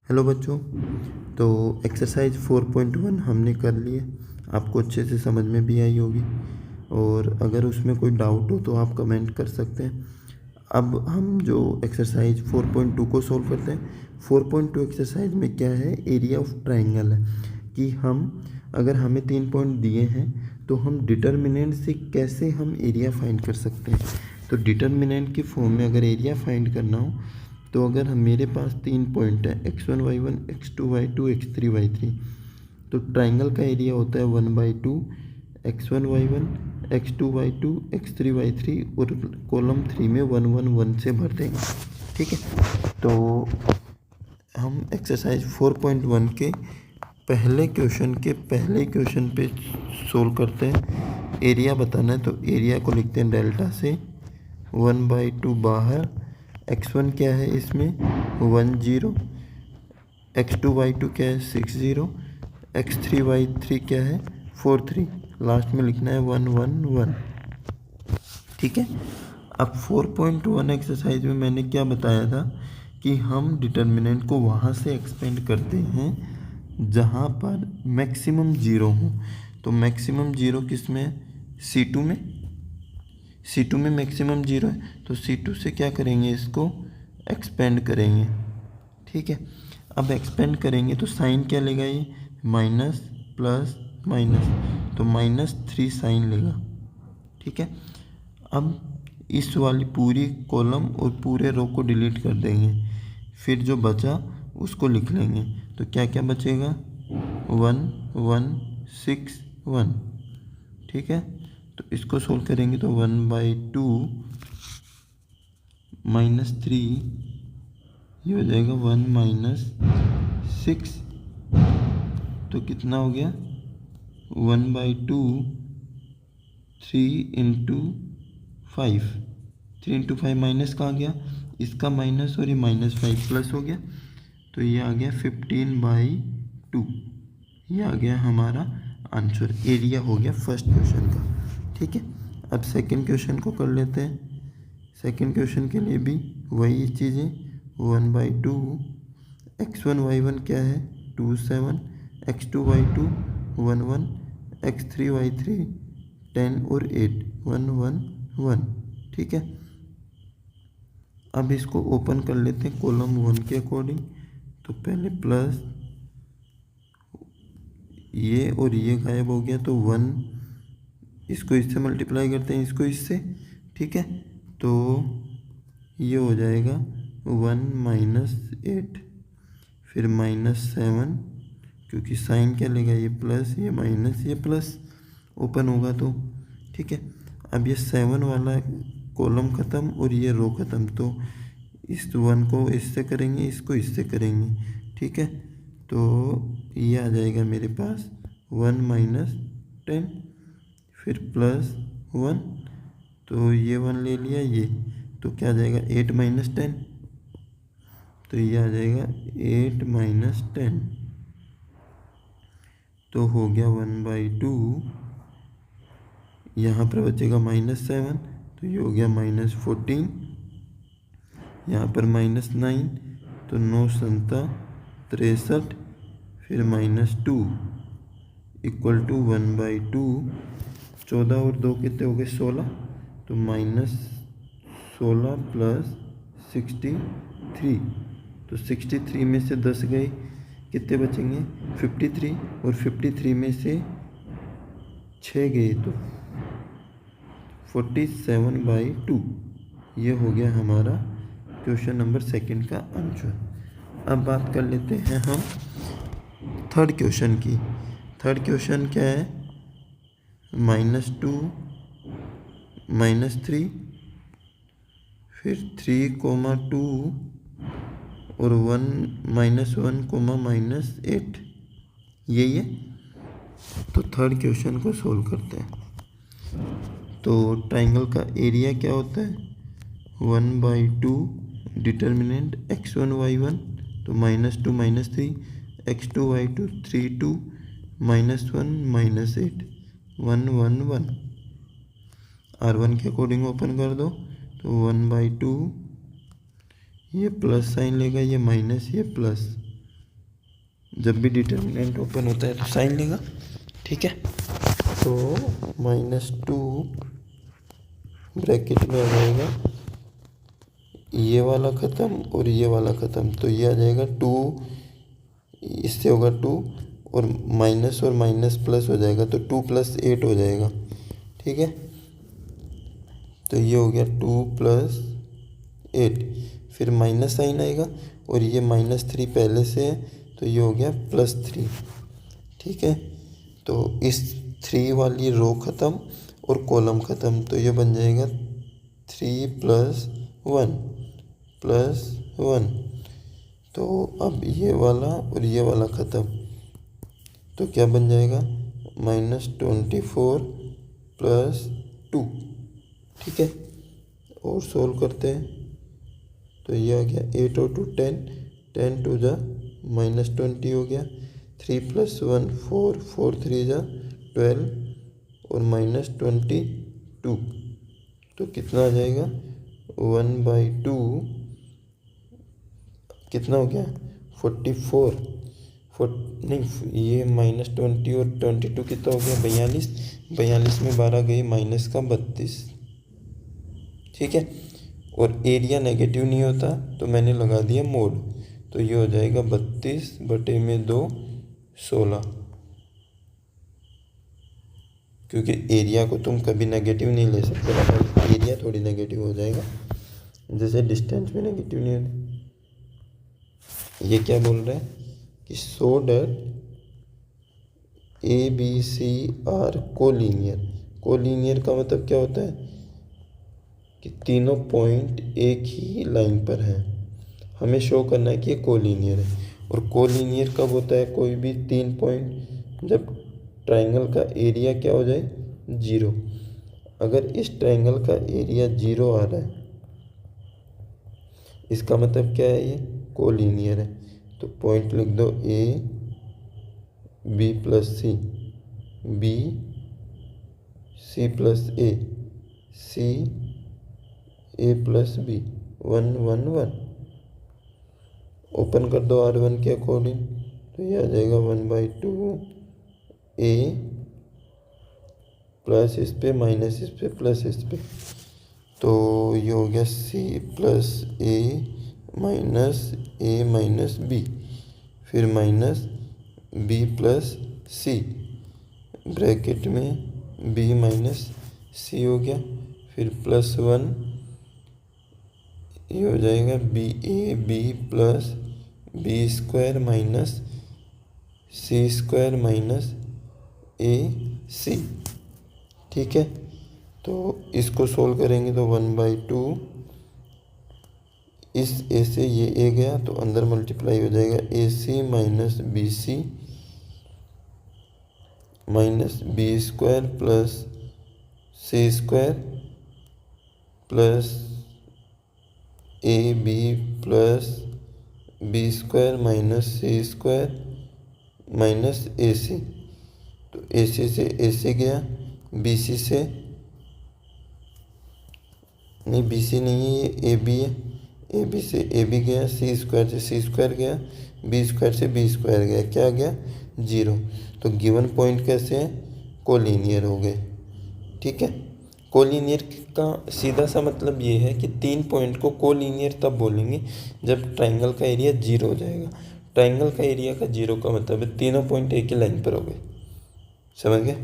Hello बच्चों। तो exercise 4.1 हमने कर लिए, आपको अच्छे से समझ में भी आई होगी। और अगर उसमें कोई डाउट हो तो आप कमेंट कर सकते हैं। अब हम जो एक्सरसाइज 4.2 को सोल्व करते हैं। 4.2 एक्सरसाइज में क्या है, एरिया ऑफ ट्राइंगल है कि अगर हमें 3 पॉइंट दिए हैं तो हम डिटर्मिनेंट से कैसे हम एरिया फाइंड कर सकते हैं। तो डिटर्मिनेंट की फॉर्म में अगर एरिया फाइंड करना हो तो अगर मेरे पास 3 पॉइंट है x1 y1 x2 y2 x3 y3, तो ट्राइंगल का एरिया होता है 1/2 x1 y1 x2 y2 x3 y3 और कॉलम 3 में 1 1 1 से भर देंगे। ठीक है, तो हम एक्सरसाइज 4.1 के पहले क्वेश्चन पे सोल्व करते हैं। एरिया बताना है तो एरिया को लिखते हैं डेल्टा से 1/2 बाहर। x1 क्या है इसमें 10, x2 y2 क्या है 60, x3 y3 क्या है 43, लास्ट में लिखना है 1 1 1। ठीक है, अब 4.1 एक्सरसाइज में मैंने क्या बताया था कि हम डिटर्मिनेंट को वहाँ से एक्सपेंड करते हैं जहाँ पर मैक्सिमम जीरो हो। तो मैक्सिमम जीरो किस में है, C2 में मैक्सिमम जीरो है, तो C2 से क्या करेंगे, इसको एक्सपेंड करेंगे। ठीक है, अब एक्सपेंड करेंगे तो साइन क्या लेगा, ये माइनस प्लस माइनस, तो -3 साइन लेगा। ठीक है, अब इस वाली पूरी कॉलम और पूरे रो को डिलीट कर देंगे, फिर जो बचा उसको लिख लेंगे। तो क्या क्या बचेगा 1 1 6 1। ठीक है, तो इसको सोल्व करेंगे तो 1/2 -3, ये हो जाएगा 1 - 6, तो कितना हो गया 1/2 3 × 5, 3 × 5 माइनस कहाँ गया, इसका माइनस और ये -5 प्लस हो गया, तो ये आ गया 15/2। ये आ गया हमारा आंसर, एरिया हो गया फर्स्ट क्वेश्चन का। ठीक है, अब सेकंड क्वेश्चन को कर लेते हैं। सेकंड क्वेश्चन के लिए भी वही चीज़ें 1/2 x1 y1 क्या है 2 7, x2 y2 1 1, x3 y3 10 और 8 1 1 1। ठीक है, अब इसको ओपन कर लेते हैं कॉलम 1 के अकॉर्डिंग। तो पहले प्लस, ये और ये गायब हो गया तो 1, इसको इससे मल्टीप्लाई करते हैं, इसको इससे। ठीक है, तो ये हो जाएगा 1 - 8, फिर -7, क्योंकि साइन क्या लेगा, ये प्लस ये माइनस ये प्लस ओपन होगा तो। ठीक है, अब ये 7 वाला कॉलम ख़त्म और ये रो ख़त्म, तो इस 1 को इससे करेंगे, इसको इससे करेंगे। ठीक है, तो ये आ जाएगा मेरे पास 1 - 10, फिर +1, तो ये 1 ले लिया, ये तो क्या आ जाएगा 8 - 10, तो ये आ जाएगा 8 - 10, तो हो गया 1/2। यहाँ पर बचेगा -7, तो ये हो गया -14, यहाँ पर -9, तो 9 × 7 = 63, फिर -2 = 1/2। 14 और 2 कितने हो गए 16, तो -16 + 63, तो 63 में से 10 गए, कितने बचेंगे 53, और 53 में से 6 गए तो 47/2। ये हो गया हमारा क्वेश्चन नंबर सेकंड का आंसर। अब बात कर लेते हैं हम थर्ड क्वेश्चन की। थर्ड क्वेश्चन क्या है, -2 -3, फिर 3, 2 और 1 -1, -8, यही है। तो थर्ड क्वेश्चन को सोल्व करते हैं। तो ट्राइंगल का एरिया क्या होता है 1/2, डिटर्मिनेंट x1 y1, तो -2 - 3, x2 y2 3 2, -1 - 8 1 1 1। R1 के अकॉर्डिंग ओपन कर दो, तो 1/2, ये प्लस साइन लेगा, ये माइनस ये प्लस, जब भी डिटर्मिनेंट ओपन होता है तो साइन लेगा, ठीक है। तो -2 ब्रैकेट में आ जाएगा ये वाला ख़त्म और ये वाला ख़त्म, तो ये आ जाएगा 2, इससे होगा 2 और माइनस प्लस हो जाएगा, तो 2 + 8 हो जाएगा, ठीक है। तो ये हो गया 2 + 8, फिर माइनस साइन आएगा और ये -3 पहले से है, तो ये हो गया +3, ठीक है। तो इस 3 वाली रो ख़त्म और कॉलम ख़त्म, तो ये बन जाएगा 3 + 1 तो अब ये वाला और ये वाला ख़त्म, तो क्या बन जाएगा -24 + 2, ठीक है। और सोल्व करते हैं, तो ये आ गया 8 और 2 10, 10 2 जा -20 हो गया, 3 + 1 4, 4 3 जा 12 और -22, तो कितना आ जाएगा 1/2, कितना हो गया 44, नहीं ये -20 और 22 कितना हो गया 42, 42 में 12 गई -32, ठीक है। और एरिया नेगेटिव नहीं होता तो मैंने लगा दिया मोड, तो ये हो जाएगा 32/2 16, क्योंकि एरिया को तुम कभी नेगेटिव नहीं ले सकते, एरिया थोड़ी नेगेटिव हो जाएगा, जैसे डिस्टेंस में नेगेटिव नहीं होती। ये क्या बोल रहा है कि so that ABC are collinear का मतलब क्या होता है कि तीनों पॉइंट एक ही लाइन पर हैं, हमें शो करना है कि ये कोलीनियर है। और कोलीनियर कब होता है, कोई भी 3 पॉइंट, जब ट्राइंगल का एरिया क्या हो जाए 0, अगर इस ट्राइंगल का एरिया 0 आ रहा है इसका मतलब क्या है, ये कोलीनियर है। तो पॉइंट लिख दो A B + C, B C + A, C A + B 1 1 1, open कर दो R1 के अकॉर्डिंग, तो ये आ जाएगा 1/2 A प्लस इस पे माइनस इस पे प्लस इस पे, तो ये हो गया C + A - B, फिर -B + C ब्रैकेट में B - C हो गया, फिर +1, ये हो जाएगा BAB + B² - C² - AC, ठीक है। तो इसको सोल्व करेंगे तो 1/2, इस A से ये A गया तो अंदर मल्टीप्लाई हो जाएगा AC - BC - B² + C² + AB + B² - C² - AC, तो AC से AC गया, BC से नहीं, BC नहीं है, ये AB है, AB से AB गया, C² से C² गया, B² से B² गया, क्या गया 0, तो गिवन पॉइंट कैसे हैं कोलीनियर हो गए, ठीक है। कोलीनियर का सीधा सा मतलब ये है कि 3 पॉइंट को कोलीनियर तब बोलेंगे जब ट्राइंगल का एरिया 0 हो जाएगा। ट्राइंगल का एरिया का 0 का मतलब है तीनों पॉइंट एक ही लाइन पर हो गए, समझ गए।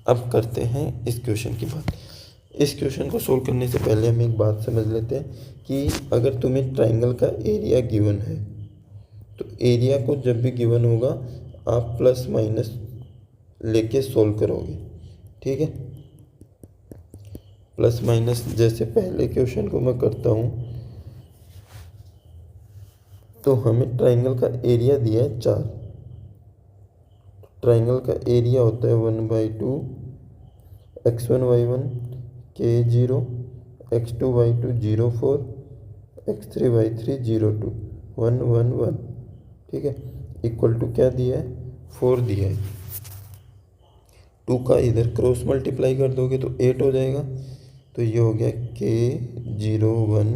अब करते हैं इस क्वेश्चन की बात। इस क्वेश्चन को सोल्व करने से पहले हम एक बात समझ लेते हैं कि अगर तुम्हें ट्राइंगल का एरिया गिवन है तो एरिया को जब भी गिवन होगा आप प्लस माइनस लेके सोल्व करोगे, ठीक है। प्लस माइनस जैसे पहले क्वेश्चन को मैं करता हूँ, तो हमें ट्राइंगल का एरिया दिया है 4, ट्राइंगल का एरिया होता है 1/2 x1 y1 k0 x2 y2 0 4 x3 y3 0 2 1 1 1, ठीक है। इक्वल टू क्या दिया है 4 दिया है, 2 का इधर क्रॉस मल्टीप्लाई कर दोगे तो 8 हो जाएगा, तो ये हो गया k0 1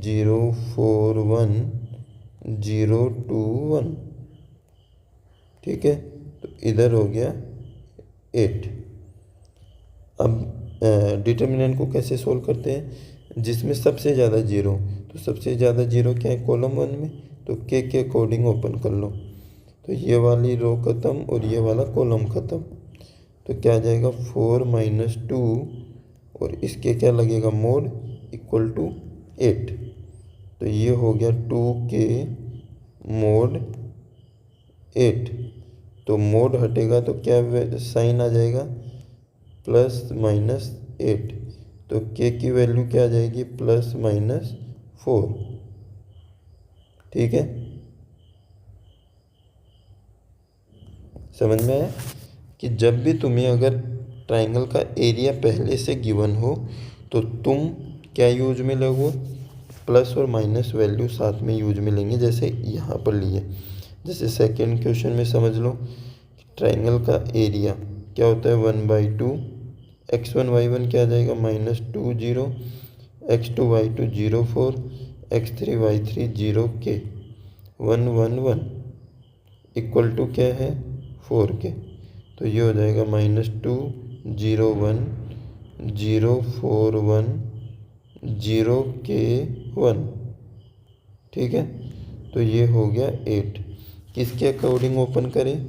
0 4 1 0 2 1, ठीक है, तो इधर हो गया 8। अब डिटर्मिनेंट को कैसे सोल्व करते हैं, जिसमें सबसे ज़्यादा जीरो, तो सबसे ज़्यादा जीरो क्या है कॉलम 1 में, तो के अकॉर्डिंग ओपन कर लो। तो ये वाली रो ख़त्म और ये वाला कॉलम ख़त्म, तो क्या आ जाएगा 4 - 2 और इसके क्या लगेगा मोड इक्वल टू 8। तो ये हो गया 2k मोड 8। तो मोड हटेगा तो क्या साइन आ जाएगा +-8। तो k की वैल्यू क्या आ जाएगी +-4। ठीक है, समझ में आया कि जब भी तुम्हें अगर ट्राइंगल का एरिया पहले से गिवन हो तो तुम क्या यूज में लोगे, प्लस और माइनस वैल्यू साथ में यूज में लेंगे, जैसे यहाँ पर लिए। जैसे सेकंड क्वेश्चन में समझ लो ट्राइंगल का एरिया क्या होता है 1/2, x1 y1 क्या आ जाएगा -2 0, x2 y2 0 4, x3 y3 0 k 1 1 1 equal to क्या है 4k। तो ये हो जाएगा -2 0 1 0 4 1 0 k 1। ठीक है, तो ये हो गया 8। किसके अकॉर्डिंग ओपन करें,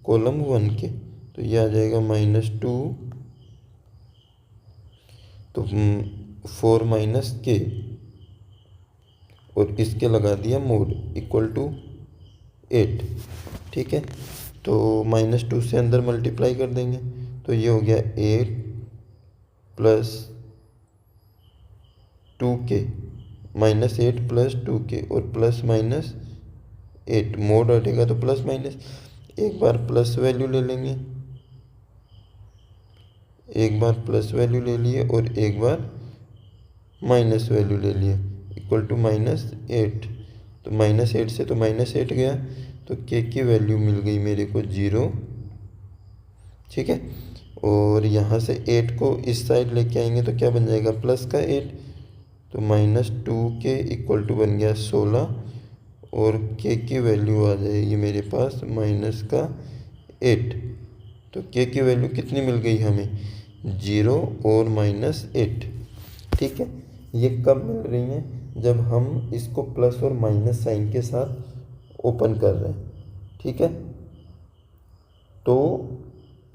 कॉलम 1 के, तो ये आ जाएगा -2 तो 4 - k और इसके लगा दिया मोड इक्वल टू 8। ठीक है, तो -2 से अंदर मल्टीप्लाई कर देंगे, तो ये हो गया 8 + 2k -8 + 2k और +-8 मोड हटेगा तो प्लस माइनस, एक बार प्लस वैल्यू ले लेंगे, एक बार प्लस वैल्यू ले लिए और एक बार माइनस वैल्यू ले लिए इक्वल टू -8। तो -8 से तो -8 गया, तो k की वैल्यू मिल गई मेरे को 0। ठीक है, और यहाँ से 8 को इस साइड लेके आएंगे तो क्या बन जाएगा प्लस का 8, तो -2k इक्वल टू बन गया 16 और k की वैल्यू आ जाएगी मेरे पास -8। तो k की वैल्यू कितनी मिल गई हमें 0 और -8। ठीक है, ये कब मिल रही हैं, जब हम इसको प्लस और माइनस साइन के साथ ओपन कर रहे हैं। ठीक है, तो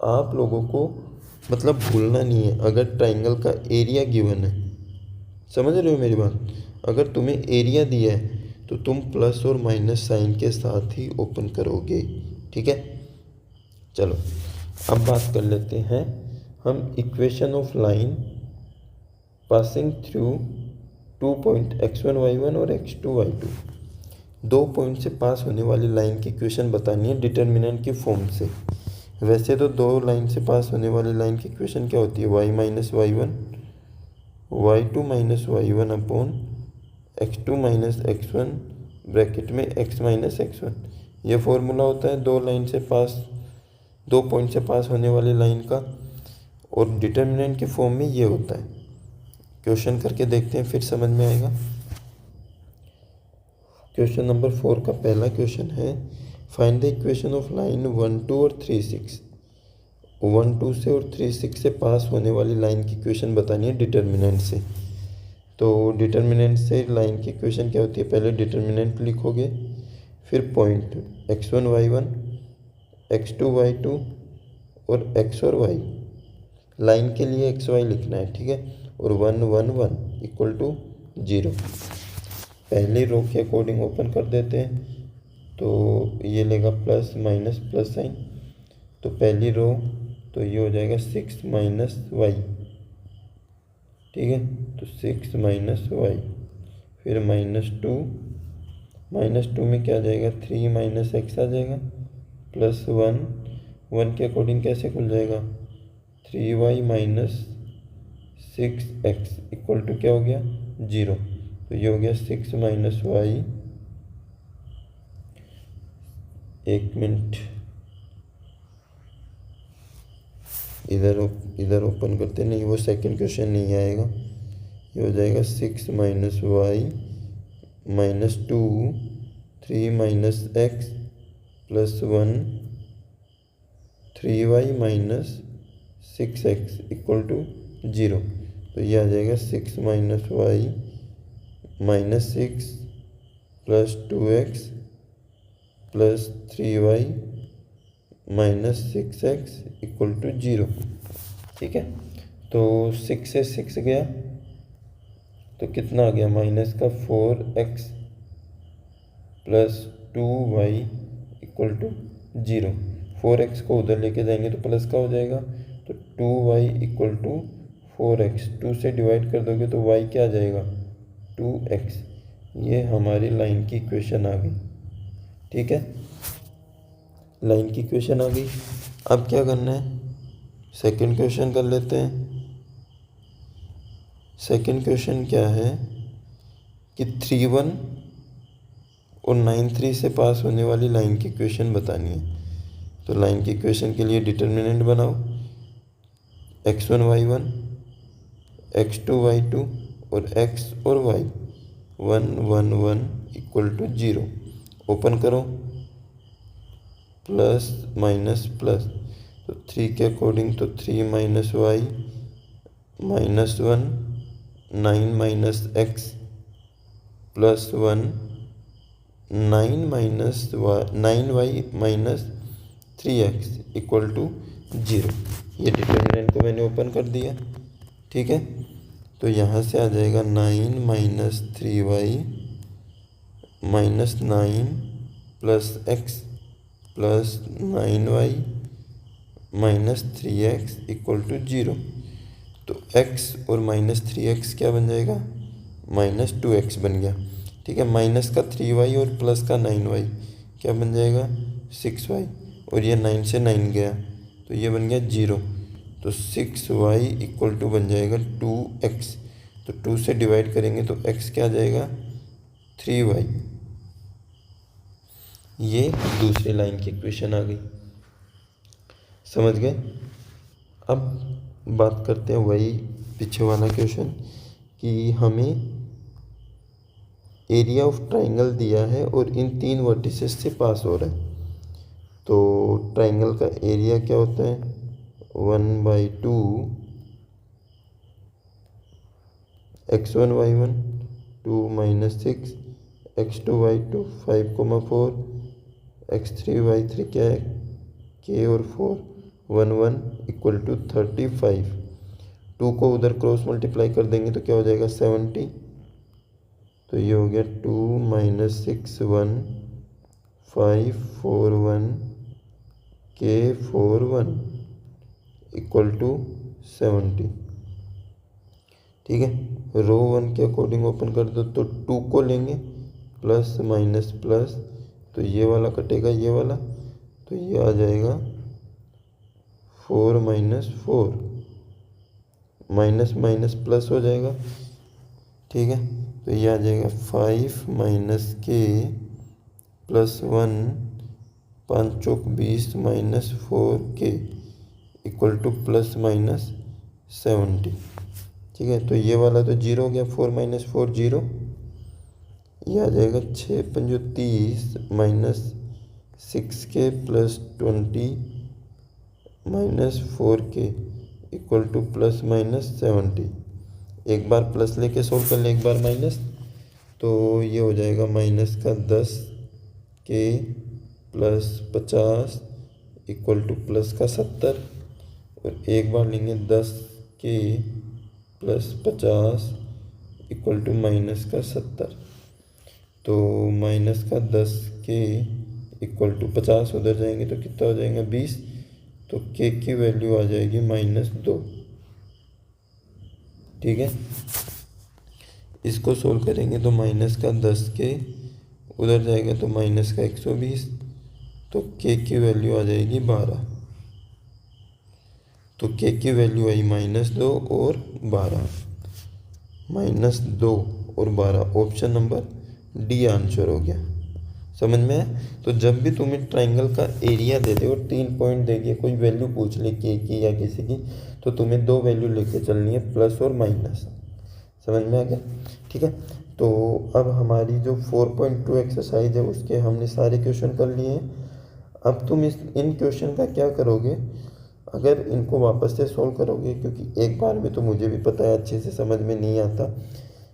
आप लोगों को मतलब भूलना नहीं है, अगर ट्राइंगल का एरिया गिवन है, समझ रहे हो मेरी बात, अगर तुम्हें एरिया दिया है तो तुम प्लस और माइनस साइन के साथ ही ओपन करोगे। ठीक है, चलो अब बात कर लेते हैं हम equation of line passing through 2 point x1 y1 और x2 y2। 2 पॉइंट से पास होने वाली लाइन की इक्वेशन बतानी है डिटर्मिनेंट की फॉर्म से। वैसे तो 2 लाइन से पास होने वाली लाइन की इक्वेशन क्या होती है y - y1 y2 - y1 upon x2 - x1 bracket में x - x1। ये फॉर्मूला होता है 2 पॉइंट से पास होने वाली लाइन का, और डिटर्मिनेंट की फॉर्म में ये होता है। क्वेश्चन करके देखते हैं फिर समझ में आएगा। क्वेश्चन नंबर 4 का पहला क्वेश्चन है find the equation of line 1 2 और 3 6। 1 2 से और 3 6 से पास होने वाली लाइन की इक्वेशन बतानी है डिटर्मिनेंट से। तो डिटर्मिनेंट से लाइन की इक्वेशन क्या होती है, पहले डिटर्मिनेंट लिखोगे, फिर point x1 y1 x2 y2 और x और y। लाइन के लिए x y लिखना है। ठीक है, और 1 1 1 इक्वल टू 0। पहली रो के अकॉर्डिंग ओपन कर देते हैं, तो ये लेगा प्लस माइनस प्लस साइन, तो पहली रो तो ये हो जाएगा 6 - y। ठीक है, तो 6 - y, फिर -2 में क्या आ जाएगा 3 - x आ जाएगा, प्लस 1 के अकॉर्डिंग कैसे खुल जाएगा 3y - 6x इक्वल टू क्या हो गया 0। तो ये हो गया 6 - y, एक मिनट इधर ओपन करते नहीं, वो सेकंड क्वेश्चन नहीं आएगा। ये हो जाएगा 6 - y -2 3 - x +1 3y minus 6x equal to 0। तो ये आ जाएगा 6 minus y minus 6 plus 2x plus 3y minus 6x equal to 0। ठीक है, तो 6 से 6 गया तो कितना आ गया, माइनस का 4x plus 2y equal to 0। 4x को उधर लेके जाएंगे तो प्लस का हो जाएगा, तो 2y इक्वल टू 4x। 2 से डिवाइड कर दोगे तो y क्या आ जाएगा, 2x। ये हमारी लाइन की इक्वेशन आ गई। ठीक है, लाइन की इक्वेशन आ गई। अब क्या करना है, सेकंड क्वेश्चन कर लेते हैं। सेकंड क्वेश्चन क्या है कि 3-1 और 9-3 से पास होने वाली लाइन की इक्वेशन बतानी है। तो लाइन की इक्वेशन के लिए डिटर्मिनेंट बनाओ, x1 y1 x2 y2 और x और y 1 1 1 इक्वल टू 0। ओपन करो, प्लस माइनस प्लस, तो 3 के अकॉर्डिंग तो 3 minus y minus 1 9 minus x plus 1 9 minus 9y minus 3x equal to 0। ये डिटर्मिनेंट को मैंने ओपन कर दिया। ठीक है, तो यहाँ से आ जाएगा 9 minus 3y minus 9 plus x plus 9y minus 3x equal to 0। तो x और माइनस 3x क्या बन जाएगा, माइनस 2x बन गया। ठीक है, माइनस का 3y और प्लस का 9y क्या बन जाएगा, 6y, और ये 9 से 9 गया तो ये बन गया 0। तो 6y इक्वल टू बन जाएगा 2x। तो 2 से डिवाइड करेंगे तो x क्या आ जाएगा, 3y। ये दूसरी लाइन की इक्वेशन आ गई। समझ गए। अब बात करते हैं वही पीछे वाला क्वेश्चन कि हमें एरिया ऑफ ट्राइंगल दिया है और इन 3 वर्टिसेस से पास हो रहा है। तो ट्राइंगल का एरिया क्या होता है, 1/2 x1 y1 2 minus 6 x2 y2 5,4 x3 y3 क्या है, k और 4 1 1 इक्वल टू 35। 2 को उधर क्रॉस मल्टीप्लाई कर देंगे तो क्या हो जाएगा, 70। तो ये हो गया 2 माइनस 6 1 5 4 1 k 4 1 इक्वल टू 70। ठीक है, रो 1 के अकॉर्डिंग ओपन कर दो तो 2 को लेंगे प्लस माइनस प्लस, तो ये वाला कटेगा ये वाला, तो ये आ जाएगा 4 माइनस 4, माइनस माइनस प्लस हो जाएगा। ठीक है, तो ये आ जाएगा 5 माइनस के प्लस 1 5 चौक 20 minus 4k equal two plus minus 70। ठीक है, तो ये वाला तो 0 हो गया, 4 माइनस 4 0। ये आ जाएगा 6 पंजो 30 minus 6k plus 20 minus 4k equal two plus minus 70। एक बार प्लस लेके सोल्व कर ले, एक बार माइनस, तो ये हो जाएगा माइनस का 10k plus 50 equal two plus का 70। और एक बार लेंगे 10k plus 50 equal to minus का 70। तो माइनस का 10k इक्वल टू 50 उधर जाएंगे तो कितना हो जाएगा, 20। तो k की वैल्यू आ जाएगी -2। ठीक है, इसको सोल्व करेंगे तो माइनस का 10k उधर जाएगा तो माइनस का 120, तो k की वैल्यू आ जाएगी 12। तो k की वैल्यू आई -2 और 12, -2 और 12। ऑप्शन नंबर डी आंसर हो गया। समझ में है। तो जब भी तुम्हें ट्राइंगल का एरिया दे दे और 3 पॉइंट देगी, कोई वैल्यू पूछ ले के की या किसी की, तो तुम्हें 2 वैल्यू लेके चलनी है, प्लस और माइनस। समझ में आ गया। ठीक है, तो अब हमारी जो 4.2 एक्सरसाइज है उसके हमने सारे क्वेश्चन कर लिए हैं। अब तुम इन क्वेश्चन का क्या करोगे, अगर इनको वापस से सॉल्व करोगे, क्योंकि एक बार में तो मुझे भी पता है अच्छे से समझ में नहीं आता,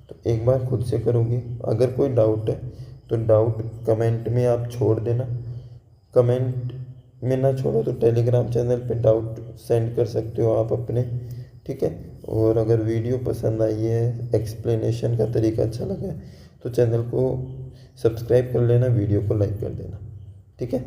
तो एक बार खुद से करोगे। अगर कोई डाउट है तो डाउट कमेंट में आप छोड़ देना, कमेंट में ना छोड़ो तो टेलीग्राम चैनल पे डाउट सेंड कर सकते हो आप अपने, ठीक है। और अगर वीडियो पसंद आई है, एक्सप्लेनेशन का तरीका अच्छा लगा है, तो चैनल को सब्सक्राइब कर लेना, वीडियो को लाइक कर देना, ठीक है।